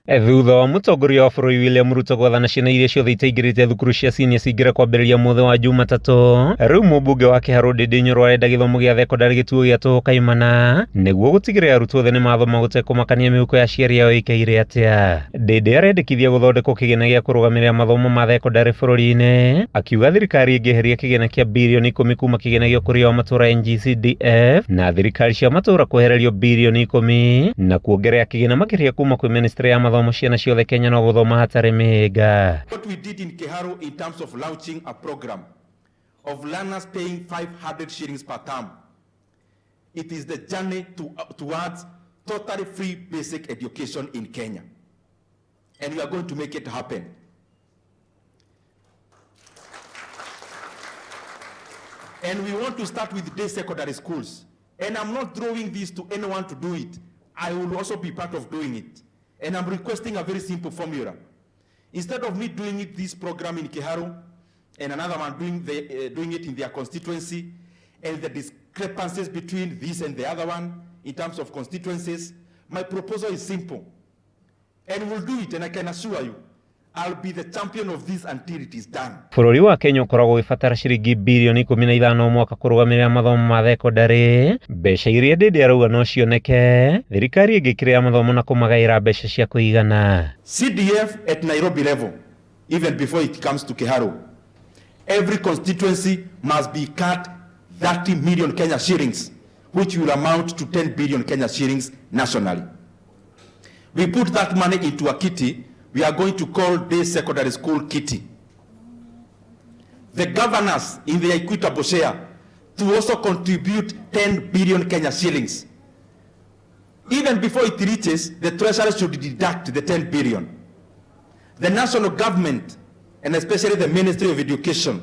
Thutha wa mũtongoria wa bũrũri William Ruto gwathana ciana iria ciothe itaingĩrĩte thukuru cia senior cingĩre kwambĩrĩria mũthenya wa Jumatatũ, rĩu mũmbunge wa KIHARU Ndindi Nyoro arenda gĩthomo gĩa thekondarĩ gĩtuo gĩa TUHU kaimana nĩguo gũtigĩrĩra arutwo othe nĩ mathoma gũtekũmakania mĩhuko ya aciari ao ĩikaire atĩa. Ndindi arendekithia gũthondekwo kĩgĩna gĩa kũrũgamĩrĩra mathomo ma thekondarĩ bũrũri-inĩ, akiuga thirikari ĩngĩeheria kĩgĩna kĩa birioni 10 kuma kĩgĩna gĩa ũkũria wa matũũra NGCDF na thirikari cia matũũra kwehererio birioni 10 na kuongerera kĩgĩna makĩria kuma kwĩ ministry ya mathomo ciana ciothe Kenya no gũthoma hatarĩ mĩhĩnga. What we did in KIHARU in terms of launching a program of learners paying 500 shillings per term, it is the journey towards totally free basic education in Kenya, and we are going to make it happen. And we want to start with day secondary schools, and I'm not throwing this to anyone to do it. I will also be part of doing it. And I'm requesting a very simple formula. Instead of me doing this program in KIHARU and another one doing it in their constituency, and the discrepancies between this and the other one in terms of constituencies, my proposal is simple. And we'll do it, and I can assure you, I'll be the champion of this until it is done. Bũrũri wa Kenya ũkoragwo ũgĩbatara ciringi birioni 15 o mwaka kũrũgamĩrĩra mathomo ma thekondarĩ. Mbeca iria Ndindi arauga no cioneke, thirikari ĩngĩkĩrĩra mathomo na kũmagaĩra mbeca cia kũigana. CDF at Nairobi level, even before it comes to KIHARU, every constituency must be cut 30 million Kenya shillings, which will amount to 10 billion Kenya shillings nationally. We put that money into a kitty we are going to call day secondary school kitty. The governors in the equitable share to also contribute 10 billion Kenya shillings. Even before it reaches, the treasury should deduct the 10 billion. The national government, and especially the Ministry of Education,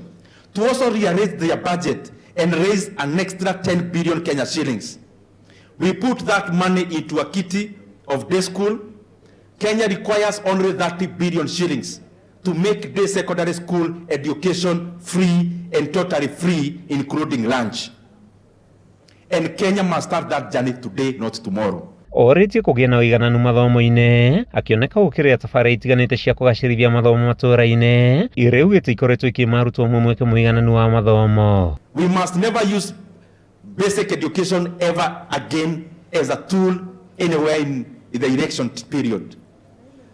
to also rearrange their budget and raise an extra 10 billion Kenya shillings. We put that money into a kitty of day school. Kenya requires only 30 billion shillings to make day secondary school education free and totally free, including lunch. And Kenya must start that journey today, not tomorrow. Orĩtie kũgĩa na ũigananu mathomo-inĩ, akĩoneka gũkĩrĩa tabarĩra itiganĩte cia kũgacĩrithia mathomo matũũra-inĩ, iria augĩte ikoretwo ikĩma arutwo mweke mũigananu wa mathomo. We must never use basic education ever again as a tool anywhere in the election period.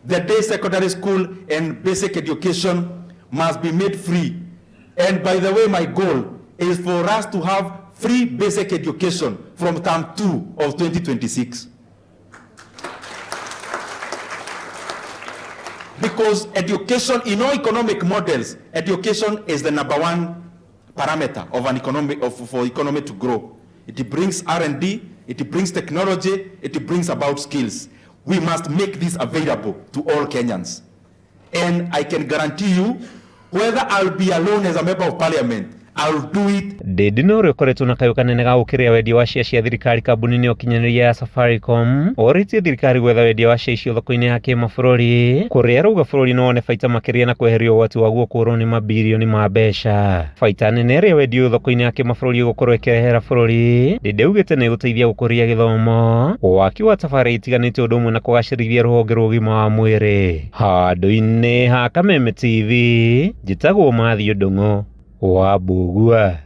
The day secondary school and basic education must be made free. And by the way, my goal is for us to have free basic education from term 2 of 2026. Because education, in all economic models, education is the #1 parameter of an economy, for economy to grow. It brings R&D, it brings technology, it brings about skills. We must make this available to all Kenyans. And I can guarantee you, whether I'll be alone as a member of parliament, I'll do it. Ndindi no ũkoretwo na kayũ kanene ga gũkĩrĩa wendia wa cia thirikari kambuni-inĩ ya ũkinyanĩria ya Safaricom, orĩtie thirikari gwetha wendia wa cia icio thoko-inĩ ya kĩmabũrũri, kũrĩa arauga bũrũri no wone baita makĩria na kweheria ũgwati waguo kũhũrwo nĩ mabirioni ma mbeca. Baita nene ĩrĩa wendio thoko-inĩ ya kĩmabũrũri gũkorwo ĩkĩrehera bũrũri, Ndindi augĩte nĩ gũteithia gũkũria gĩthomo, waki wa tabarĩra itiganĩte ũndũ ũmwe na kũgacĩrithia rũhonge rwa ũgima wa mwĩrĩ. Handũ-inĩ ha Kameme TV, njĩtagwo Mathio Ndung'u wa Mbugua.